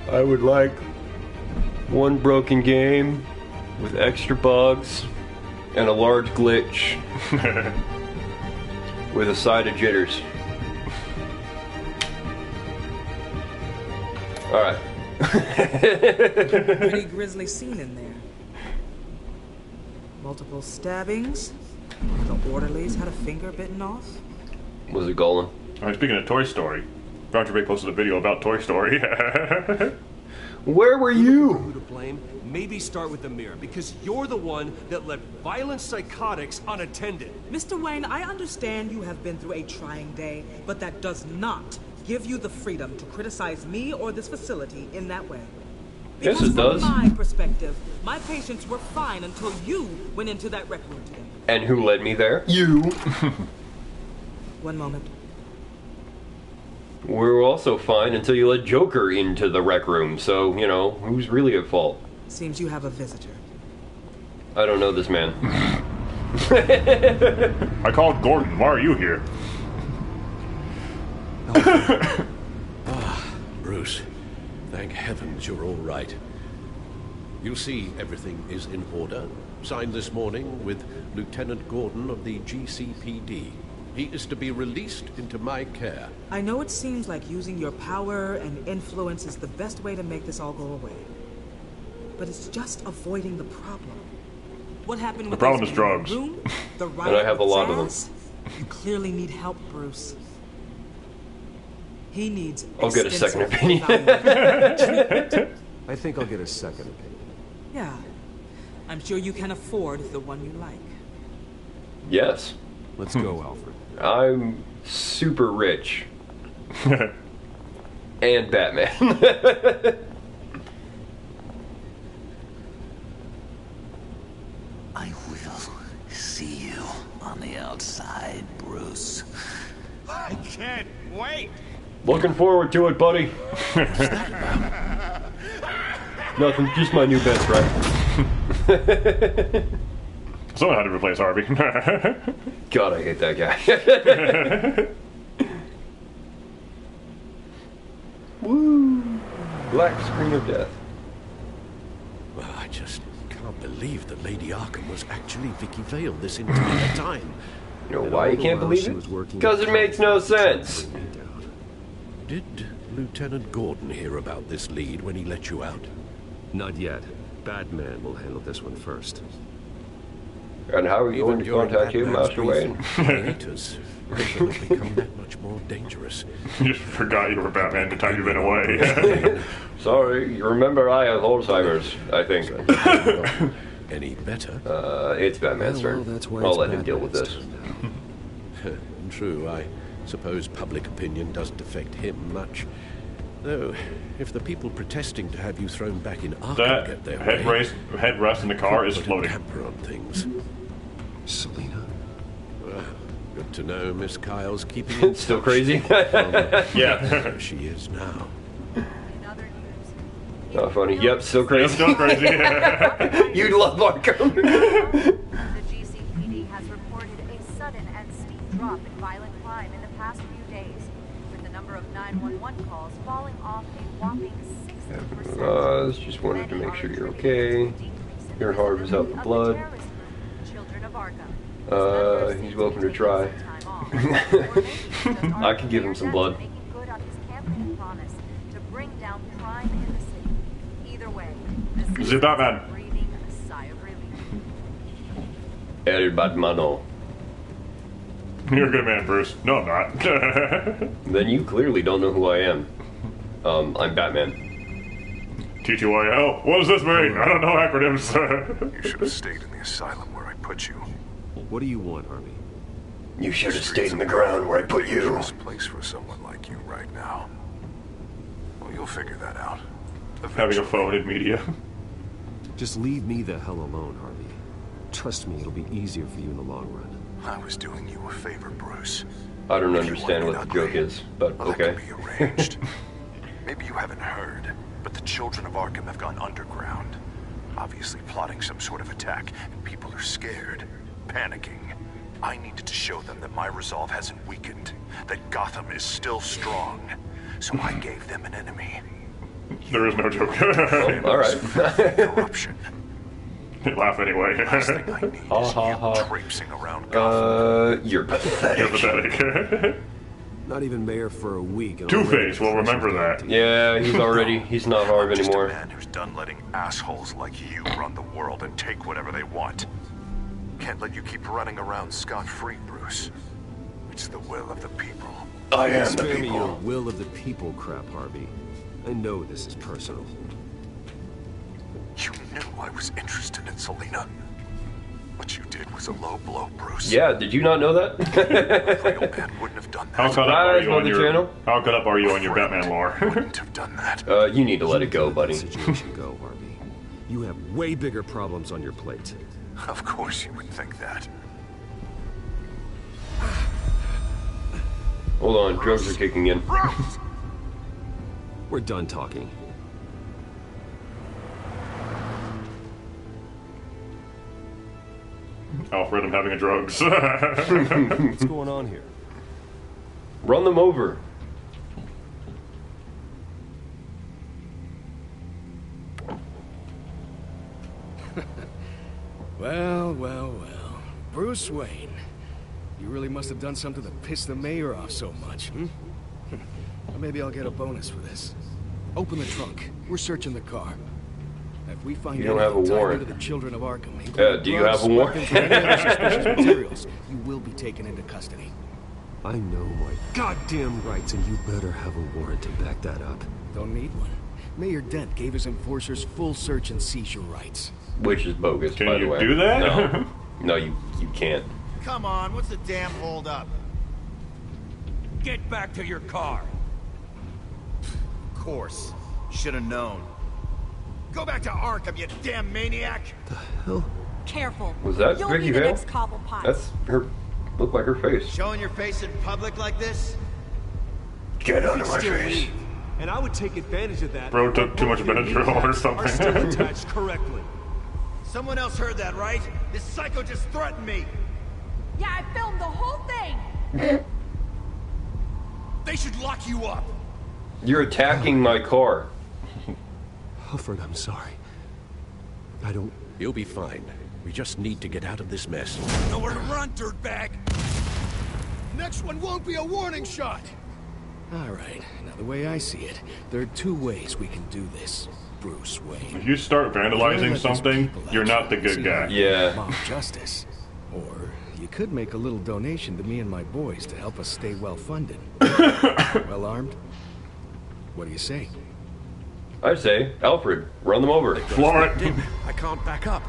I would like one broken game with extra bugs and a large glitch with a side of jitters. Alright. Pretty grisly scene in there. Multiple stabbings. The orderlies had a finger bitten off. Was it Golan? Alright, speaking of Toy Story, Roger Bay posted a video about Toy Story. Where were you? Who to blame? Maybe start with the mirror, because you're the one that left violent psychotics unattended. Mr. Wayne, I understand you have been through a trying day, but that does not give you the freedom to criticize me or this facility in that way. Yes, it does. From my perspective, my patients were fine until you went into that rec room today. And who led me there? You. One moment. We were also fine until you let Joker into the rec room, so, you know, who's really at fault? Seems you have a visitor. I don't know this man. I called Gordon. Why are you here? Bruce, thank heavens you're all right. You see, everything is in order. Signed this morning with Lieutenant Gordon of the GCPD. He is to be released into my care. I know it seems like using your power and influence is the best way to make this all go away. But it's just avoiding the problem. What happened with the problem those is drugs. Room, the And I have a lot of them. You clearly need help, Bruce. He needs I'll get a second opinion. I think I'll get a second opinion. Yeah. I'm sure you can afford the one you like. Yes. Let's go, Alfred. I'm super rich. And Batman. I will see you on the outside, Bruce. I can't wait! Looking forward to it, buddy. Nothing, just my new best friend. Someone had to replace Harvey. God, I hate that guy. Woo! Black screen of death. Well, I just can't believe that Lady Arkham was actually Vicky Vale this entire time. You know why you can't believe it? Because it makes no sense. Did Lieutenant Gordon hear about this lead when he let you out? Not yet. Batman will handle this one first. And how are you going to contact him, Master Wayne? Creators have become that much more dangerous. You just forgot you were Batman the time you've been away. Sorry, you remember I have Alzheimer's, I think. Any better? It's Batman's turn. I'll let him deal with this. True, I suppose public opinion doesn't affect him much. Though, if the people protesting to have you thrown back in Arkham get their way, headrest in the car is put a floating. damper on things. Selina? Well, good to know Miss Kyle's keeping It's still crazy. Yeah. Where she is now. Not funny. Yep, still crazy. Still crazy. You love Arkham. The GCPD has reported a sudden and steep drop in violent crime in the past few days, with the number of 911 calls falling off a whopping 60%. Just wanted to make sure you're okay. Your heart was out for blood. He's welcome to try. I could give him some blood. The Batman. El Batmano. You're a good man, Bruce. No, I'm not. Then you clearly don't know who I am. I'm Batman. TTYL. What does this mean? I don't know acronyms. You should have stayed in the asylum where I put you. What do you want, Harvey? You should have stayed in the ground where I put you. Dangerous place for someone like you right now. Well, you'll figure that out. Having a phone in media. Just leave me the hell alone, Harvey. Trust me, it'll be easier for you in the long run. I was doing you a favor, Bruce. I don't understand what the joke is, but Well, okay. that can be arranged. Maybe you haven't heard, but the children of Arkham have gone underground. Obviously plotting some sort of attack, and people are scared, panicking. I needed to show them that my resolve hasn't weakened, that Gotham is still strong. So I gave them an enemy. There is no joke. Oh, all right. Corruption. Laugh anyway. Last thing I need is you traipsing around You're pathetic. You're pathetic. Not even mayor for a week. and Two-Face, already we'll remember the that. Yeah, he's not hard I'm just anymore. a man who's done letting assholes like you run the world and take whatever they want. Can't let you keep running around scot-free, Bruce. It's the will of the people. I am the Spare me your people. will of the people crap, Harvey. I know this is personal. You knew I was interested in Selena. What you did was a low blow, Bruce. Yeah, did you not know that? A real man wouldn't have done How that. caught up are Guys, you know on the your channel? How caught up are you on your Batman lore? Wouldn't have done that. You need to let it go, buddy. Situation go, Harvey. You have way bigger problems on your plate. Of course you would think that. Hold on, drugs are kicking in. We're done talking. Alfred, I'm having a drugs. What's going on here? Run them over. Well, well, well. Bruce Wayne. You really must have done something to piss the mayor off so much, hmm? Or maybe I'll get a bonus for this. Open the trunk. We're searching the car. If we find You don't have a anything tied warrant. into the children of Arkham, Do you have a warrant? weapons, or any other suspicious materials, you will be taken into custody. I know my goddamn rights, and you better have a warrant to back that up. Don't need one. Mayor Dent gave his enforcers full search and seizure rights. Which is bogus, Can by the you way. do that? No, no, you can't. Come on, what's the damn hold up? Get back to your car. Of course. Should have known. Go back to Arkham, you damn maniac! Hell? Careful. Was that You'll Vicky be the Vale? next Cobblepot. That's her. Looked like her face. Showing your face in public like this? Get out of my Still face. leave. And I would take advantage of that. Bro took too much Both your Benadryl or kneecaps something. Are still attached correctly. Someone else heard that, right? This psycho just threatened me! Yeah, I filmed the whole thing. They should lock you up! You're attacking my car. Alfred, I'm sorry. I don't... You'll be fine. We just need to get out of this mess. Nowhere to run, dirtbag! Next one won't be a warning shot! All right. Now, the way I see it, there are two ways we can do this, Bruce Wayne. If you start vandalizing something, you're not the good guy. Yeah. Mob justice. Or you could make a little donation to me and my boys to help us stay well-funded. Well armed? What do you say? I say, Alfred, run them over. Floor it. I can't back up.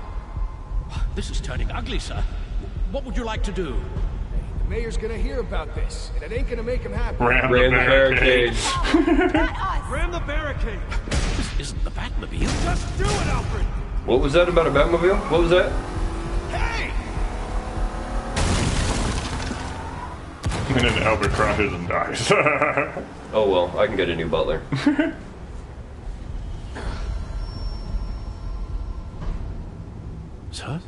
This is turning ugly, sir. What would you like to do? The mayor's gonna hear about this, and it ain't gonna make him happy. Ram Ran the the barricades. barricades. Not us. Ram the barricade. This isn't the Batmobile. Just do it, Alfred. What was that about a Batmobile? What was that? Hey! And then Albert crashes and dies. Oh well, I can get a new butler. Sir?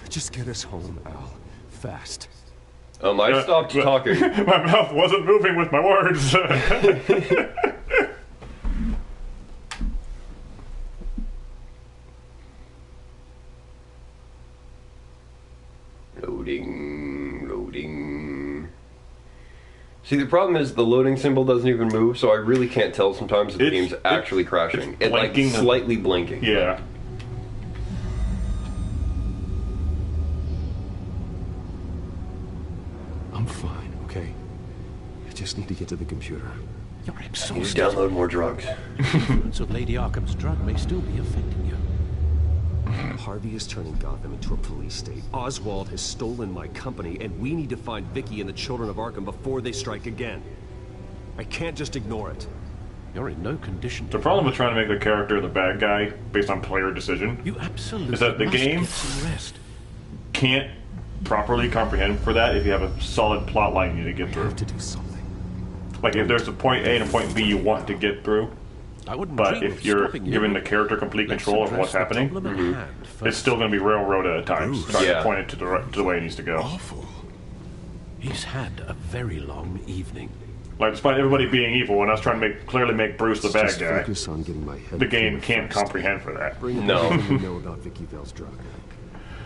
Just get us home, Al. Fast. I stopped but- talking. My mouth wasn't moving with my words. Loading, loading. See, the problem is the loading symbol doesn't even move, so I really can't tell sometimes if the It's- game's actually crashing. It like blinking. slightly blinking. Yeah. I'm fine, okay? I just need to get to the computer. You're You exhausted. download more drugs. The influence of Lady Arkham's drug may still be affecting you. Harvey is turning Gotham into a police state. Oswald has stolen my company, and we need to find Vicky and the children of Arkham before they strike again. I can't just ignore it. You're in no condition The to... problem with trying to make the character the bad guy based on player decision You absolutely is that the must game get some rest. can't properly comprehend for that if you have a solid plot line you need to get I through. have to do something. Like if there's a point A and a point B you want to get through, I wouldn't but dream if of you're stopping you. giving the character complete Let's control of address what's the happening, problem at hand it's first. still going to be railroaded at times, trying to point it to the way it needs to go. He's had a very long evening. Like, despite everybody being evil and us trying to clearly make Bruce the bad Just guy, focus on getting my head the game clear can't first. comprehend for that. Bring No. everything you know about Vicky Vale's drug.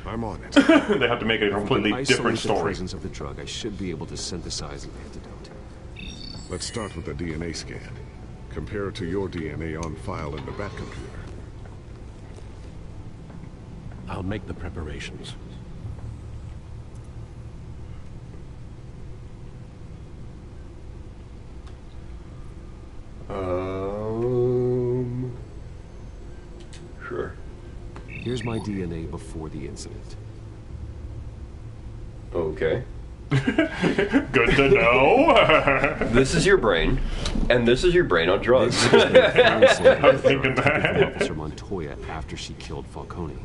I'm on it. They have to make a completely different The story. presence of the drug, I should be able to synthesize an antidote. Let's start with a DNA scan. Compare it to your DNA on file in the Bat computer. I'll make the preparations. Sure. Here's my DNA before the incident. Okay. Good to know. This is your brain, and this is your brain on drugs. I'm thinking that. Officer Montoya after she killed Falcone.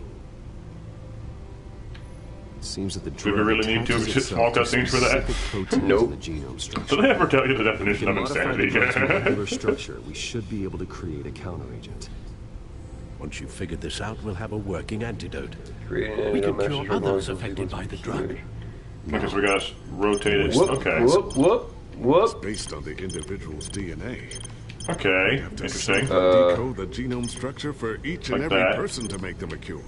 It seems that the Do we drug really need to attaches just small itself to cutscenes for that? specific proteins Nope. in the genome structure. Do they ever tell you the If we definition can of modify the insanity? drug's molecular structure, we should be able to create a counteragent. Once you've figured this out, we'll have a working antidote. Creating We a can message cure for others most affected by the drug. Okay, so we gotta rotate it. Whoop, Okay. whoop, whoop, whoop. Based on the individual's DNA. Okay. Have to Interesting. decode the genome structure for each and Like every that. person to make them a cure.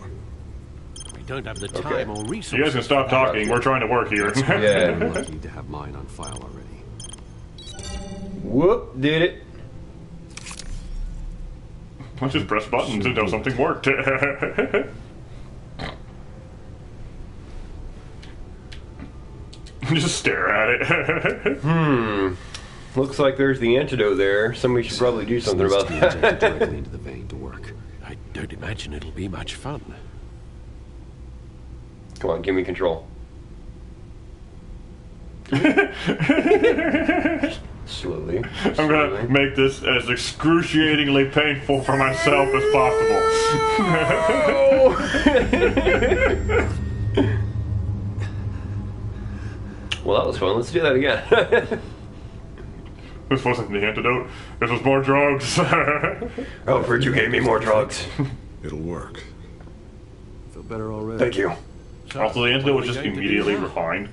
We don't have the Okay. time or resources. You guys can stop talking. We're trying to work here. I'm Yeah. lucky to have mine on file already. Whoop, did it. Let's just press buttons until something worked. Just stare at it. Looks like there's the antidote there. Somebody should probably do something about Needs to be injected that. directly into the vein to work. I don't imagine it'll be much fun. Come on, give me control. Slowly. I'm gonna make this as excruciatingly painful for myself as possible. Well, that was fun. Let's do that again. This wasn't the antidote. This was more drugs. Alfred, you gave me more drugs. It'll work. Feel better already. Thank you. Also, the antidote was just immediately refined.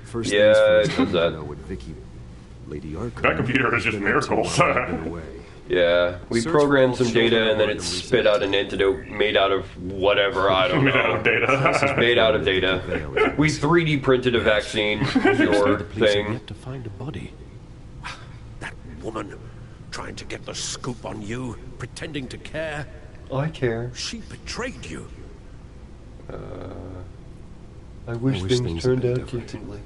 First Yeah, things it first, does I that. know what Vicky, Lady Arkham. That computer is just has been up to miracles. while I've been away. Yeah, we Search programmed for all some data children and then of it Arkham spit out an antidote made out of whatever, I don't Made out of know. data. Made out of data. We 3D printed a vaccine, your The police have thing. yet to find a body. That woman trying to get the scoop on you, pretending to care. I care. She betrayed you. I wish wish things things turned had been out different. differently.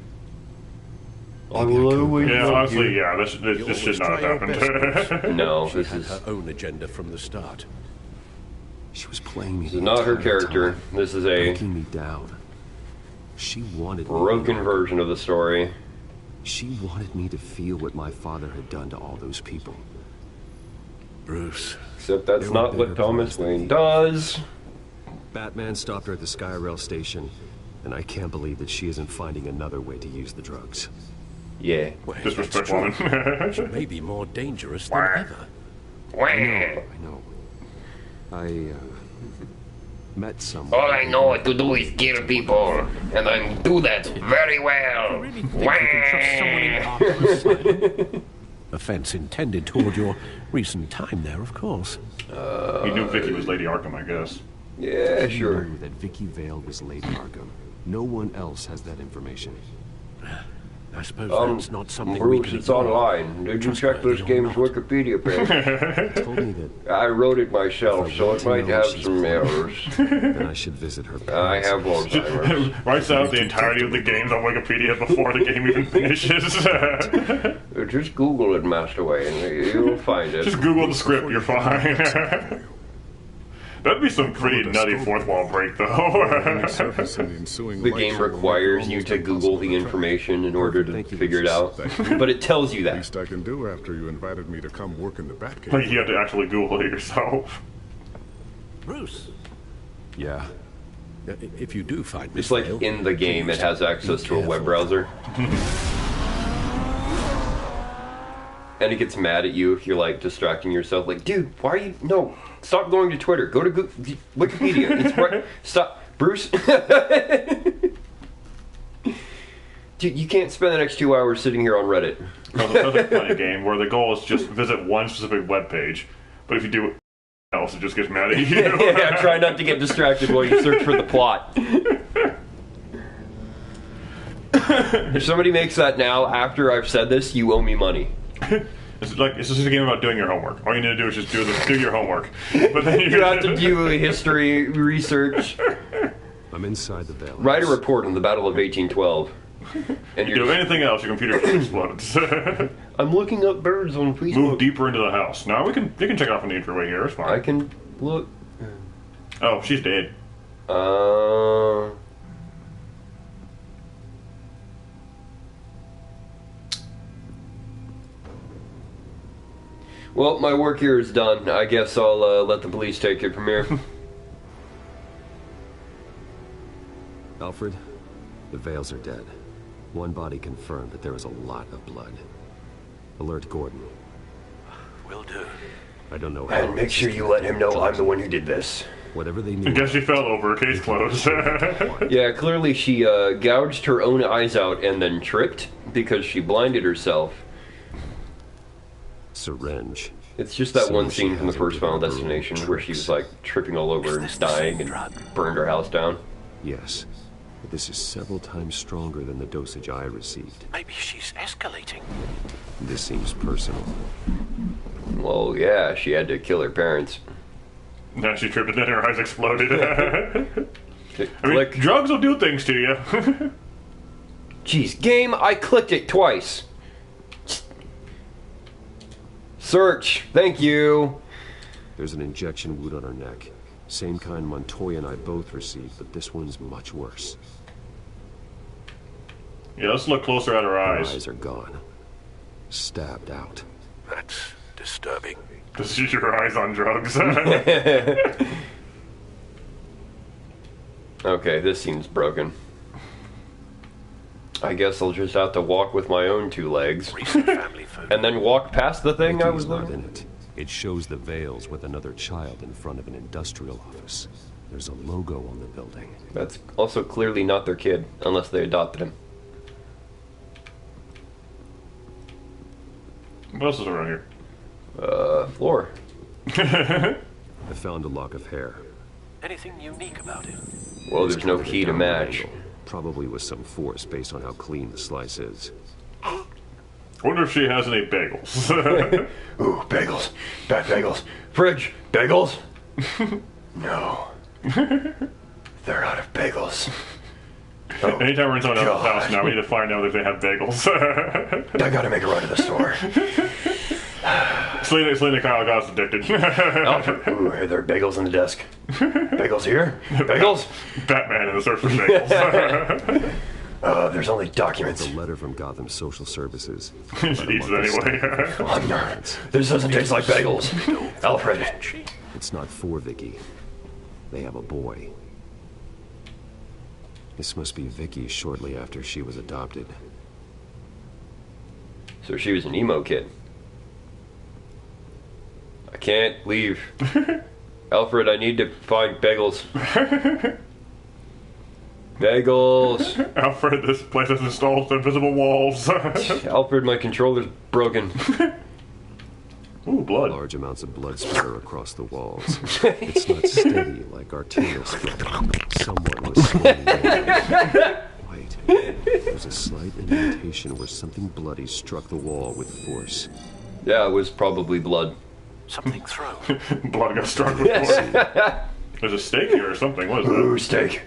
I will always Yeah, love honestly, you. yeah, this should not have happened. No, She this had is her own agenda from the start. She was playing me. this is not her character. This is a Breaking me down. She wanted me. broken version of the story. She wanted me to feel what my father had done to all those people. Bruce, Except that's They were not what better Thomas plans than Wayne he. does. Batman stopped her at the Skyrail station, and I can't believe that she isn't finding another way to use the drugs. Yeah. well, Disrespect that's true. woman. She may be more dangerous than ever. I know. I met someone. All I know to do is kill people, and I do that very well. Really think you can trust someone in Arkham Asylum? Offense intended toward your recent time there, of course. He knew Vicky was Lady Arkham, I guess. Yeah, He sure. knew that Vicky Vale was Lady Arkham. No one else has that information. I suppose that's not something we Bruce, can it's ignore. online. Did you check this game's Wikipedia page? Told me that I wrote it myself, so it might have some errors. then I should visit her. I have Alzheimer's. Writes out the entirety of the games on Wikipedia before the game even finishes. Just Google it, Master Wayne, and you'll find it. Just Google the script, you're fine. That'd be some pretty nutty fourth wall break, though. Surface in the ensuing The light game show will make it requires you almost to Google impossible the to track. information in order to Thank you, figure it out. Thank you. But it tells you that. Least I can do after you invited me to come work in the Like, Batcave. you have to actually Google it yourself. Bruce, Yeah. if you do find It's like Vale, in the game, it has access to a web browser. And it gets mad at you if you're like distracting yourself. Like, dude, why are you? No, stop going to Twitter. Go to Wikipedia. It's right. Stop, Bruce. Dude, Dude, you can't spend the next 2 hours sitting here on Reddit. Well, it's another funny game where the goal is just visit one specific web page, but if you do it else, it just gets mad at you. Yeah, try not to get distracted while you search for the plot. If somebody makes that now after I've said this, you owe me money. It's just a game about doing your homework. All you need to do is just do your homework. But then you have to do history research. I'm inside the valley. Write a report on the Battle of 1812. And you do anything else, your computer explodes. I'm looking up birds on Facebook. Move deeper into the house. No, you can check it off an entryway here. It's fine. I can look. Oh, she's dead. Well, my work here is done. I guess I'll let the police take it from here. Alfred, the Vales are dead. One body confirmed, but there is a lot of blood. Alert Gordon. Will do. I don't know how. And make sure you let him know I'm the one who did this. Whatever they need. I guess she fell over. Case closed. Yeah, clearly she gouged her own eyes out and then tripped because she blinded herself. Syringe. It's just that one scene from the first Final Destination where she was like tripping all over and dying and burned her house down. Yes. But this is several times stronger than the dosage I received. Maybe she's escalating. This seems personal. Well, yeah, she had to kill her parents. Now she tripped and then her eyes exploded. I mean, drugs will do things to you. Jeez, game, I clicked it twice. Search, thank you. There's an injection wound on her neck. Same kind Montoya and I both received, but this one's much worse. Yeah, let's look closer at her eyes. Her eyes are gone. Stabbed out. That's disturbing. This is your eyes on drugs. Okay, this seems broken. I guess I'll just have to walk with my own two legs. And then walk past the thing I was not in it. It shows the Vales with another child in front of an industrial office. There's a logo on the building. That's also clearly not their kid, unless they adopted him. What else is around here? Floor. I found a lock of hair. Anything unique about it? Well, there's no key to match. Probably with some force based on how clean the slice is. Wonder if she has any bagels. Ooh, bagels. Bad bagels. Fridge. Bagels? No. They're out of bagels. Oh, anytime we're in someone else's house now, we need to find out if they have bagels. I gotta make a run to the store. Selena Kyle got us addicted. Ooh, are there bagels on the desk? Bagels here? Bagels? Batman in the search for bagels. There's only documents. It's a letter from Gotham Social Services. She eats it anyway. This doesn't taste like bagels. Alfred. It's not for Vicky. They have a boy. This must be Vicky shortly after she was adopted. So she was an emo kid. I can't leave. Alfred, I need to find bagels. Bagels. Alfred, this place has installed invisible walls. Alfred, my controller's broken. Ooh, blood. Large amounts of blood splatter across the walls. It's not steady like arterial flow. Someone was slowly. Wait, there's a slight indentation where something bloody struck the wall with force. Yeah, it was probably blood. Something thrown. Blood got struck with force. There's a steak here or something. What is that? Ooh, steak.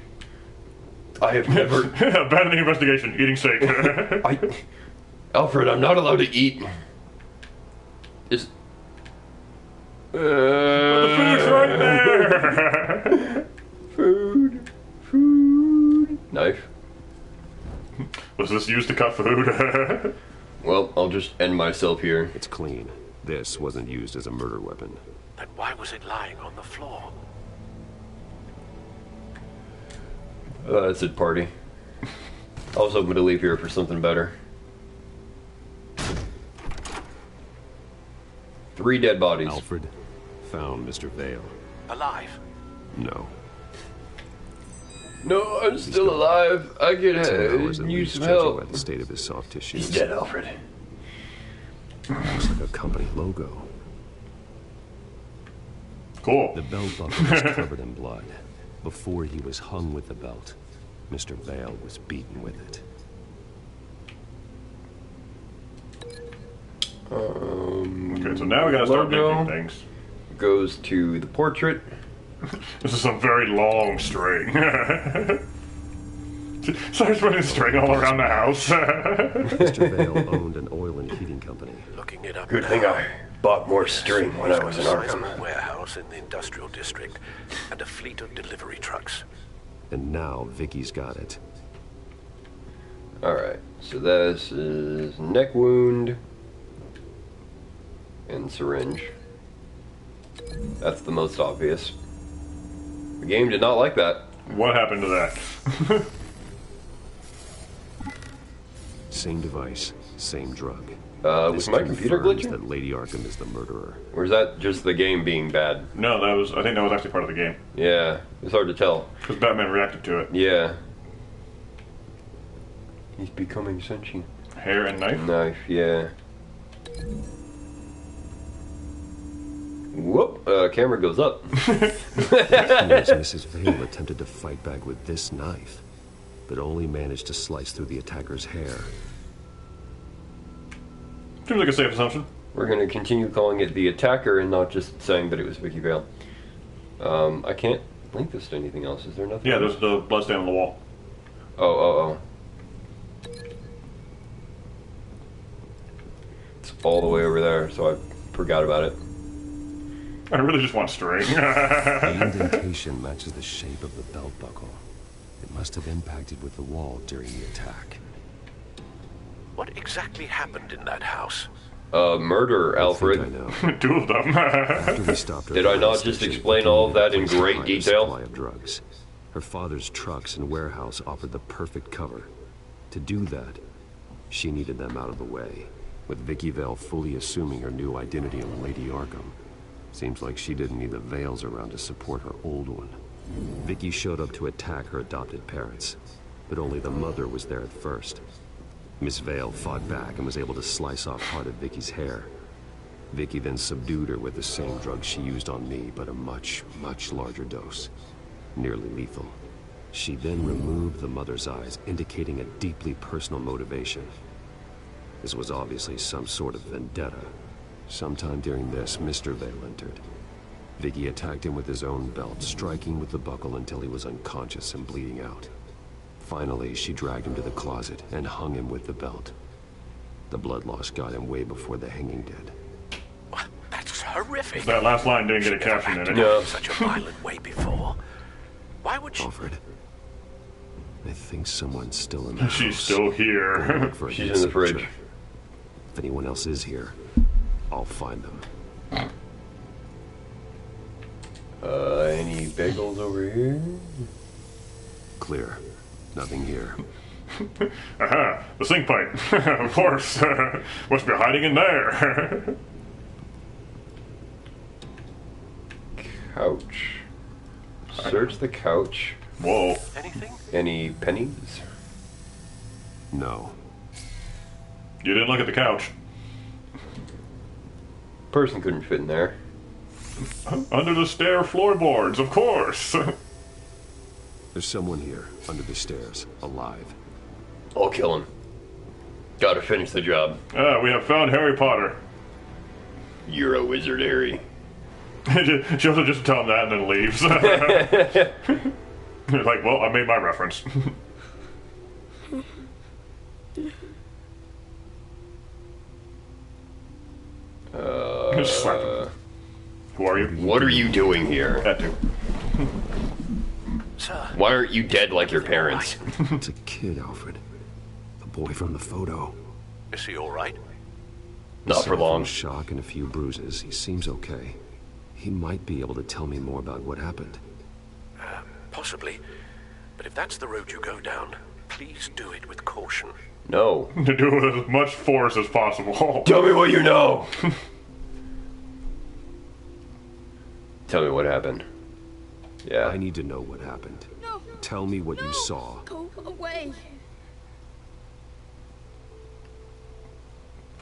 I have never... Abandoning investigation. Eating steak. Alfred, I'm not allowed to eat. The food's right there! Food. Knife. Was this used to cut food? Well, I'll just end myself here. It's clean. This wasn't used as a murder weapon. Then why was it lying on the floor? That's a party. I was hoping to leave here for something better. 3 dead bodies. Alfred found Mr. Vale. Alive? No. No, I'm still alive. I could 10 hours at use least, some judging help. by the state of his soft tissues. He's dead, Alfred. Looks like a company logo. Cool. The belt buckle was covered in blood. Before he was hung with the belt, Mr. Vale was beaten with it. Okay, so now we gotta start making things. Goes to the portrait. This is a very long string. Starts putting string all around the house. Mr. Vale owned an oil and heating company. Looking it up. Good thing I bought more string when I was in A Arkham. warehouse in the industrial district and a fleet of delivery trucks. And now Vicky's got it. Alright, so this is neck wound and syringe. That's the most obvious. The game did not like that. What happened to that? Same device, same drug. Was my computer confirms glitching? that Lady Arkham is the murderer. Or is that just the game being bad? No, I think that was actually part of the game. Yeah, it's hard to tell. Because Batman reacted to it. Yeah. He's becoming sentient. Hair and knife? Knife, yeah. Whoop, camera goes up. Mrs. Vale attempted to fight back with this knife, but only managed to slice through the attacker's hair. Seems like a safe assumption. We're going to continue calling it the attacker and not just saying that it was Vicky Vale. I can't link this to anything else. Is there nothing? Yeah, there's the bloodstain on the wall. Oh. It's all the way over there, so I forgot about it. I really just want string. The indentation matches the shape of the belt buckle. It must have impacted with the wall during the attack. What exactly happened in that house? Murder, Alfred. I know. Two of them. After we stopped her Did I at the not gas just station, explain Vicky all of that needed in a place to great hide a detail? supply of drugs. Her father's trucks and warehouse offered the perfect cover. To do that, she needed them out of the way, with Vicky Vale fully assuming her new identity of Lady Arkham. Seems like she didn't need the Vales around to support her old one. Vicky showed up to attack her adopted parents, but only the mother was there at first. Miss Vale fought back and was able to slice off part of Vicky's hair. Vicky then subdued her with the same drug she used on me, but a much, much larger dose. Nearly lethal. She then removed the mother's eyes, indicating a deeply personal motivation. This was obviously some sort of vendetta. Sometime during this, Mr. Vale entered. Vicky attacked him with his own belt, striking with the buckle until he was unconscious and bleeding out. Finally, she dragged him to the closet and hung him with the belt. The blood loss got him way before the hanging did. That's horrific. That last line didn't get a caption in it. No. Such a violent way before. Why would she? Alfred, I think someone's still in the house. She's still here. She's in the fridge. If anyone else is here, I'll find them. Any bagels over here? Clear. Nothing here. Aha, the sink pipe. Of course. Must be hiding in there. Couch. Search the couch. Whoa. Anything? Any pennies? No. You didn't look at the couch. Person couldn't fit in there. Under the stair floorboards, of course. There's someone here, under the stairs, alive. I'll kill him. Gotta finish the job. We have found Harry Potter. You're a wizard, Harry. She also just tell him that and then leaves. You're like, well, I made my reference. Just slap him. Who are you? What are you doing here? That too. Sir. Why aren't you dead like your parents? It's a kid, Alfred. The boy from the photo. Is he all right? Not for long. Shock and a few bruises. He seems okay. He might be able to tell me more about what happened. Possibly. But if that's the road you go down, please do it with caution. No. To do it with as much force as possible. Tell me what you know. Tell me what happened. Yeah. I need to know what happened. Tell me what you saw. Go away.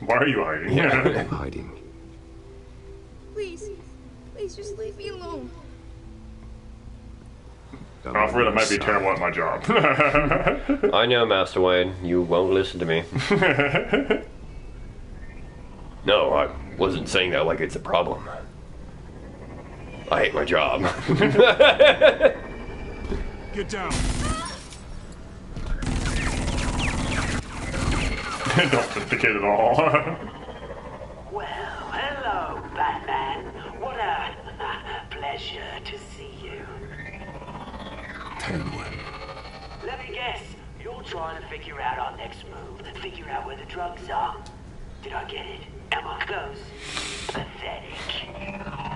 Why are you hiding? I'm hiding. Please. Please just leave me alone. I'm afraid I might be terrible at my job. I know, Master Wayne. You won't listen to me. No, I wasn't saying that like it's a problem. I hate my job. Get down. Don't syndicate at all. Well, hello, Batman. What a pleasure to see you. Penguin. Let me guess. You're trying to figure out our next move. Figure out where the drugs are. Did I get it? Am I close? Pathetic.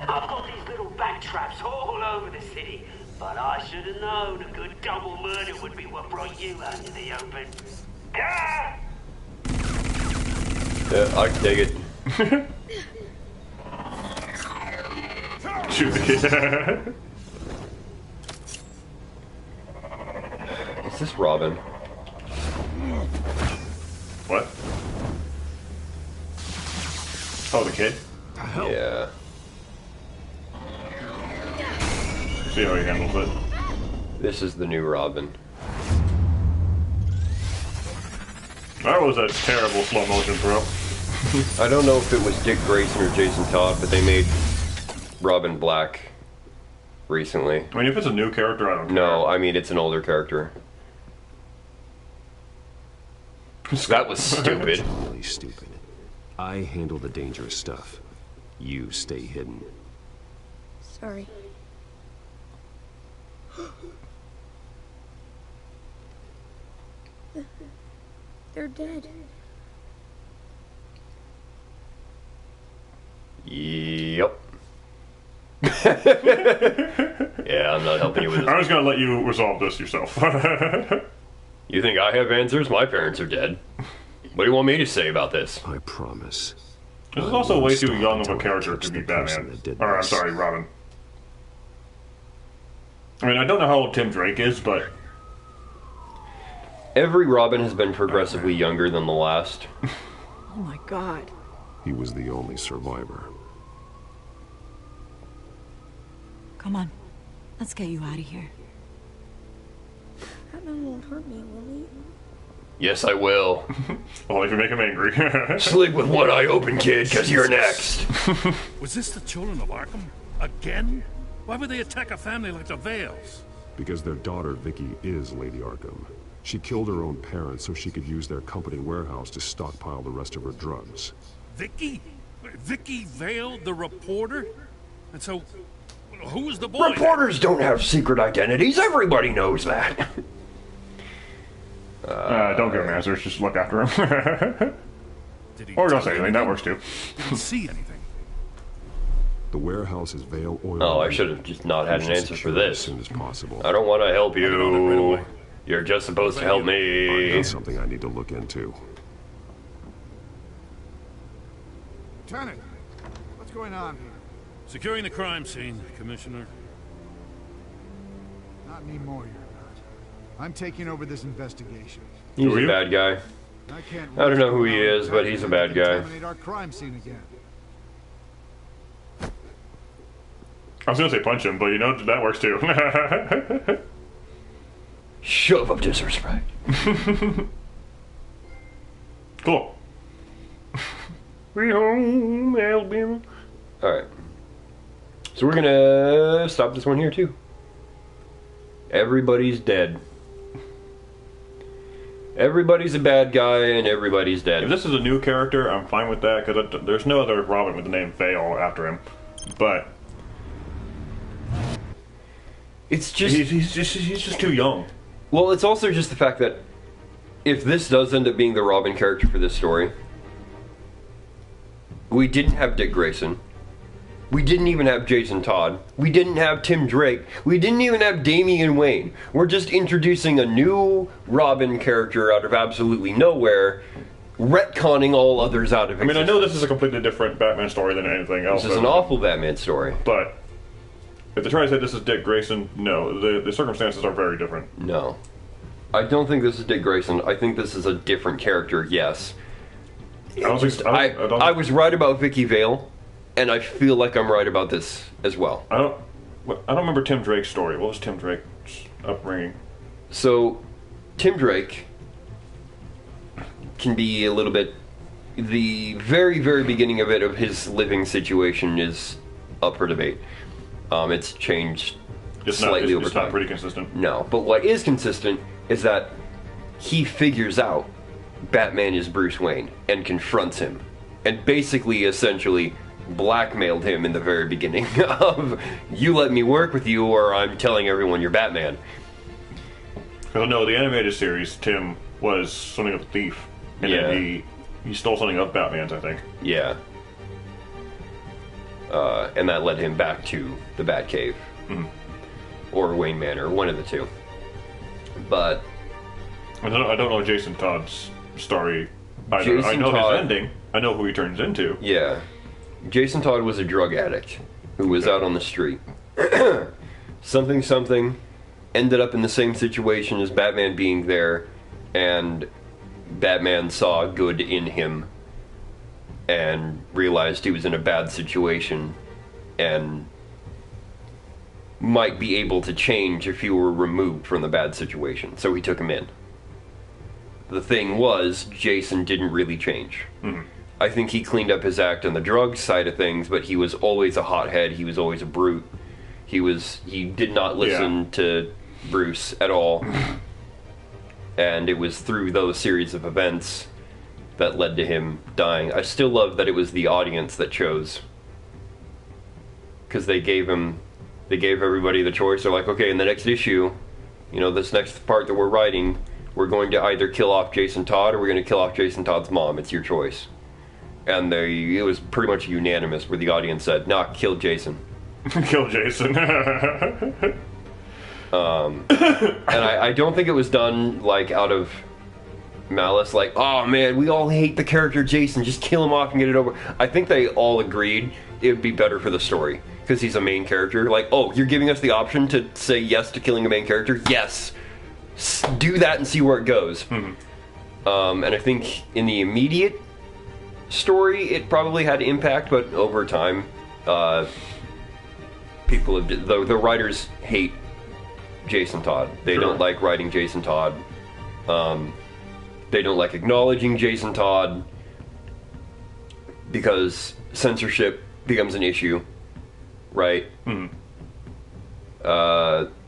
I've got these little bat traps all over the city, but I should have known a good double murder would be what brought you out to the open. Ah! Yeah, I can take it. Shoot the kid. Is this Robin? What? Oh, the kid? Yeah. See how he handles it. This is the new Robin. That was a terrible slow motion throw. I don't know if it was Dick Grayson or Jason Todd, but they made Robin black recently. I mean, if it's a new character, I don't care. No, I mean, it's an older character. That was stupid. Really stupid. I handle the dangerous stuff. You stay hidden. Sorry. They're dead. Yep. Yeah, I'm not helping you with this. I'm just gonna let you resolve this yourself. You think I have answers? My parents are dead. What do you want me to say about this? I promise. This is also way too young of a character to be Batman. Or, I'm sorry, Robin. I mean, I don't know how old Tim Drake is, but... Every Robin has been progressively younger than the last. Oh my god. He was the only survivor. Come on. Let's get you out of here. Batman won't hurt me, will he? Yes, I will. Only if you make him angry. Sleep with one eye open, kid, because you're next. Was this the children of Arkham? Again? Why would they attack a family like the Vales? Because their daughter, Vicky, is Lady Arkham. She killed her own parents so she could use their company warehouse to stockpile the rest of her drugs. Vicky? Vicky Vale, the reporter? And so, who was the boy? Reporters don't have secret identities. Everybody knows that. Don't give him answers. Just look after him. Or don't say anything. That works too. Didn't see anything. The warehouse is Vale Oil. Oh, I should have just not had an answer for this. As soon as possible. I don't want to help you. You're just supposed to help me. That's something I need to look into. Lieutenant, what's going on here? Securing the crime scene, Commissioner. Not anymore, you're not. I'm taking over this investigation. He's a bad guy. I don't know who he is, but he's a bad guy. Contaminate our crime scene again. I was gonna say punch him, but you know, that works too. Shove of disrespect. Cool. We home, Alabama. Alright. So we're gonna stop this one here too. Everybody's dead. Everybody's a bad guy and everybody's dead. If this is a new character, I'm fine with that, because there's no other Robin with the name Vale after him. But... It's just... He's just too young. Well, it's also just the fact that if this does end up being the Robin character for this story, we didn't have Dick Grayson. We didn't even have Jason Todd. We didn't have Tim Drake. We didn't even have Damian Wayne. We're just introducing a new Robin character out of absolutely nowhere, retconning all others out of existence. I mean, I know this is a completely different Batman story than anything else. This is an awful Batman story. But if they try to say this is Dick Grayson, no, the circumstances are very different. No. I don't think this is Dick Grayson. I think this is a different character, yes. I was right about Vicky Vale, and I feel like I'm right about this as well. I don't remember Tim Drake's story. What was Tim Drake's upbringing? So, Tim Drake can be a little bit... The very, very beginning of it, of his living situation, is up for debate. It's changed slightly over time. It's not pretty consistent. No, but what is consistent is that he figures out Batman is Bruce Wayne and confronts him, and basically, essentially, blackmailed him in the very beginning of, you let me work with you or I'm telling everyone you're Batman. Well, no, the animated series, Tim was something of a thief, and then he stole something of Batman's, I think. Yeah. And that led him back to the Batcave. Mm-hmm. Or Wayne Manor, one of the two. But... I don't know Jason Todd's story either. I know his ending. I know who he turns into. Yeah. Jason Todd was a drug addict who was out on the street. something ended up in the same situation as Batman being there, and Batman saw good in him and realized he was in a bad situation and might be able to change if he were removed from the bad situation. So he took him in. The thing was, Jason didn't really change. Mm-hmm. I think he cleaned up his act on the drug side of things, but he was always a hothead. He was always a brute. He did not listen to Bruce at all. And it was through those series of events that led to him dying. I still love that it was the audience that chose. Because they gave everybody the choice. They're like, okay, in the next issue, this next part that we're writing, we're going to either kill off Jason Todd or we're going to kill off Jason Todd's mom. It's your choice. And it was pretty much unanimous where the audience said, nah, kill Jason. Kill Jason. And I don't think it was done out of malice, oh man, we all hate the character Jason, just kill him off and get it over. I think they all agreed it would be better for the story because he's a main character. Oh, you're giving us the option to say yes to killing a main character? Yes. Do that and see where it goes. Mm-hmm. And I think in the immediate story it probably had impact, but over time people have the writers hate Jason Todd. They don't like writing Jason Todd. They don't like acknowledging Jason Todd because censorship becomes an issue, right? Mm-hmm.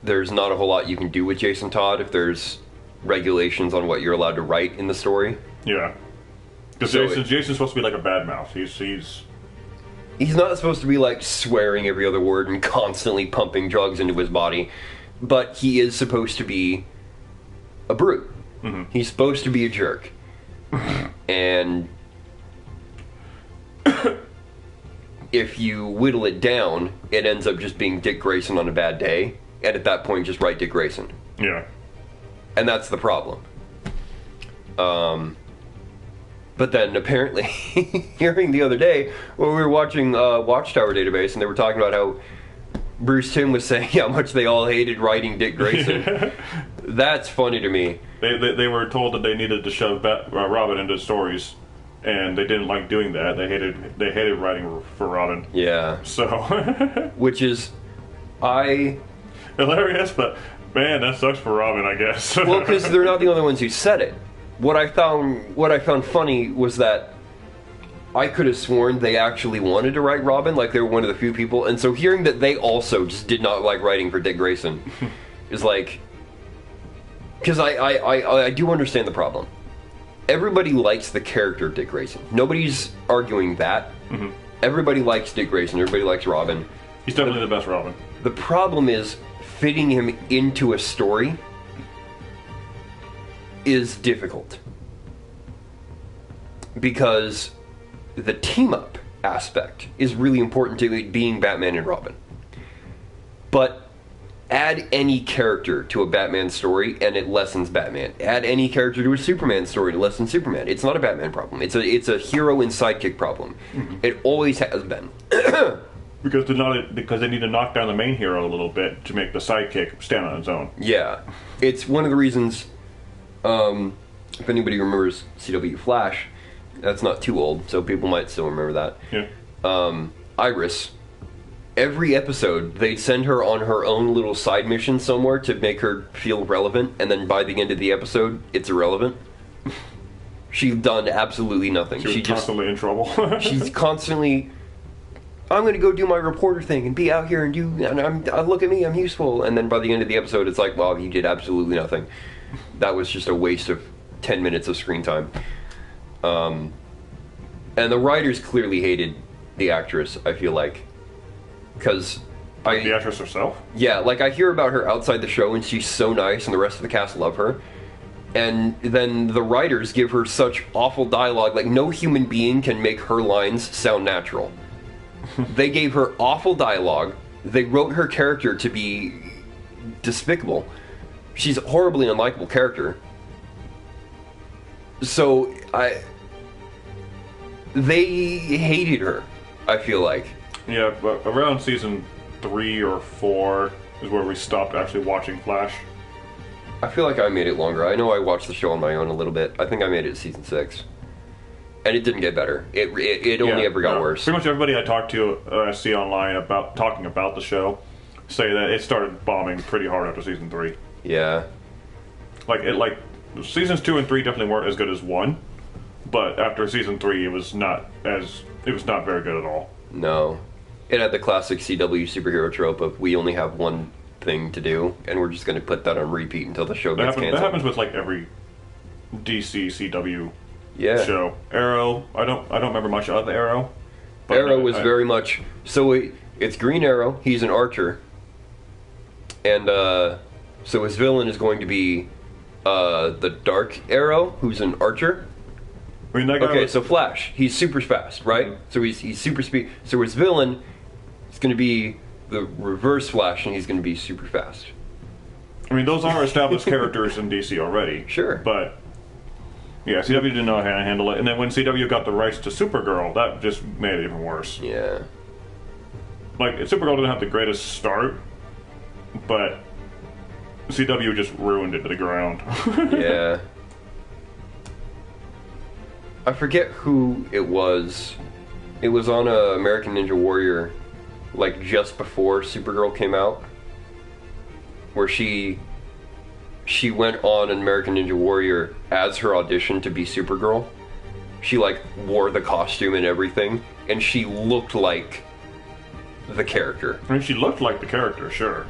There's not a whole lot you can do with Jason Todd if there's regulations on what you're allowed to write in the story. Yeah. Because Jason's supposed to be like a bad mouth. He's not supposed to be swearing every other word and constantly pumping drugs into his body, but he is supposed to be a brute. Mm-hmm. He's supposed to be a jerk. And if you whittle it down, it ends up just being Dick Grayson on a bad day, and at that point just write Dick Grayson. Yeah. And that's the problem. But then apparently, hearing the other day, when we were watching Watchtower Database, and they were talking about how Bruce Timm was saying how much they all hated writing Dick Grayson. That's funny to me. They were told that they needed to shove Robin into stories, and they didn't like doing that. They hated writing for Robin. Yeah. So, which is, hilarious, but man, that sucks for Robin, I guess. Well, because they're not the only ones who said it. What I found funny was that I could have sworn they actually wanted to write Robin, they were one of the few people, and so hearing that they also just did not like writing for Dick Grayson is because I do understand the problem. Everybody likes the character of Dick Grayson. Nobody's arguing that. Mm-hmm. Everybody likes Dick Grayson. Everybody likes Robin. He's definitely the best Robin. The problem is fitting him into a story is difficult. Because the team-up aspect is really important to it being Batman and Robin. But add any character to a Batman story and it lessens Batman. Add any character to a Superman story to lessen Superman. It's not a Batman problem. It's a hero and sidekick problem. Mm-hmm. It always has been. Because they need to knock down the main hero a little bit to make the sidekick stand on its own. Yeah. It's one of the reasons, if anybody remembers CW Flash, that's not too old, so people might still remember that. Yeah. Iris, every episode, they'd send her on her own little side mission somewhere to make her feel relevant, and then by the end of the episode, it's irrelevant. She's done absolutely nothing. She's constantly in trouble. She's constantly, I'm going to go do my reporter thing and be out here and look at me, I'm useful. And then by the end of the episode, it's like, well, you did absolutely nothing. That was just a waste of 10 minutes of screen time. And the writers clearly hated the actress, I feel like. Because the actress herself? Yeah, like I hear about her outside the show and she's so nice and the rest of the cast love her. And then the writers give her such awful dialogue, like no human being can make her lines sound natural. They gave her awful dialogue. They wrote her character to be despicable. She's a horribly unlikable character. So they hated her, I feel like. Yeah, but around season 3 or 4 is where we stopped actually watching Flash. I feel like I made it longer. I know I watched the show on my own a little bit. I think I made it to season 6. And it didn't get better. It only ever got worse. Pretty much everybody I talked to, I see online about talking about the show, say that it started bombing pretty hard after season 3. Yeah. Like seasons 2 and 3 definitely weren't as good as 1, but after season 3 it was not very good at all. No. It had the classic CW superhero trope of we only have one thing to do, and we're just going to put that on repeat until the show gets canceled. That happens with like every DC CW show. Arrow, I don't remember much of Arrow. But Arrow was very much it's Green Arrow. He's an archer, and so his villain is going to be the Dark Arrow, who's an archer. I mean, that guy so Flash, he's super fast, right? Mm-hmm. So he's super speed. So his villain is going to be the Reverse Flash, and he's going to be super fast. I mean, those are established characters in DC already. Sure. But, yeah, CW didn't know how to handle it. And then when CW got the rights to Supergirl, that just made it even worse. Yeah. Like, Supergirl didn't have the greatest start, but CW just ruined it to the ground. Yeah. I forget who it was. It was on American Ninja Warrior, like just before Supergirl came out, where she went on an American Ninja Warrior as her audition to be Supergirl. She like wore the costume and everything, and she looked like the character. I mean, she looked like the character, sure.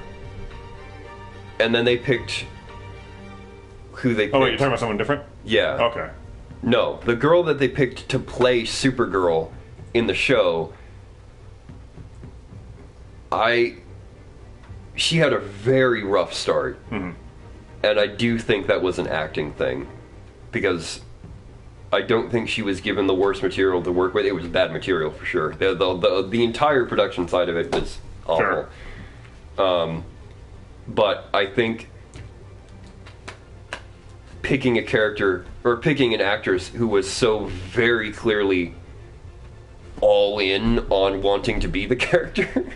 And then they picked who they picked. Oh wait, you're talking about someone different? Yeah. Okay. No, the girl that they picked to play Supergirl in the show, she had a very rough start. Mm-hmm. And I do think that was an acting thing. Because I don't think she was given the worst material to work with. It was bad material for sure. The entire production side of it was awful. Sure. But I think picking a character, or picking an actress who was so very clearly all in on wanting to be the character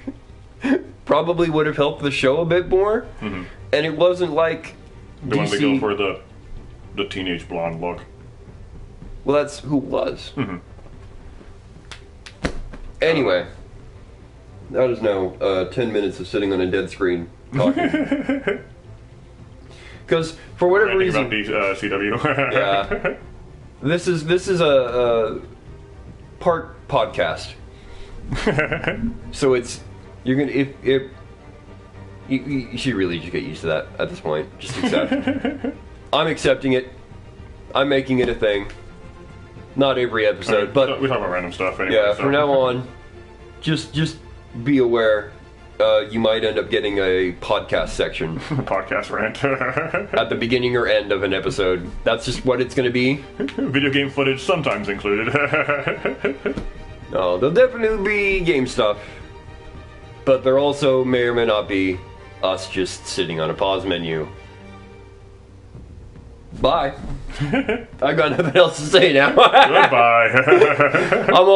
probably would have helped the show a bit more. Mm-hmm. And it wasn't like they wanted to go for the teenage blonde look. Well, that's who it was. Mm-hmm. Anyway, that is now 10 minutes of sitting on a dead screen talking. Because for whatever reason, about CW. Yeah, this is a part podcast. So you're gonna if you should really just get used to that at this point. Just accept. I'm accepting it. I'm making it a thing. Not every episode, I mean, but we talk about random stuff anyway. Yeah, so. from now on, just be aware. You might end up getting a podcast section. Podcast rant. At the beginning or end of an episode. That's just what it's going to be. Video game footage sometimes included. No, there'll definitely be game stuff. But there also may or may not be us just sitting on a pause menu. Bye. I've got nothing else to say now. Goodbye. I'm all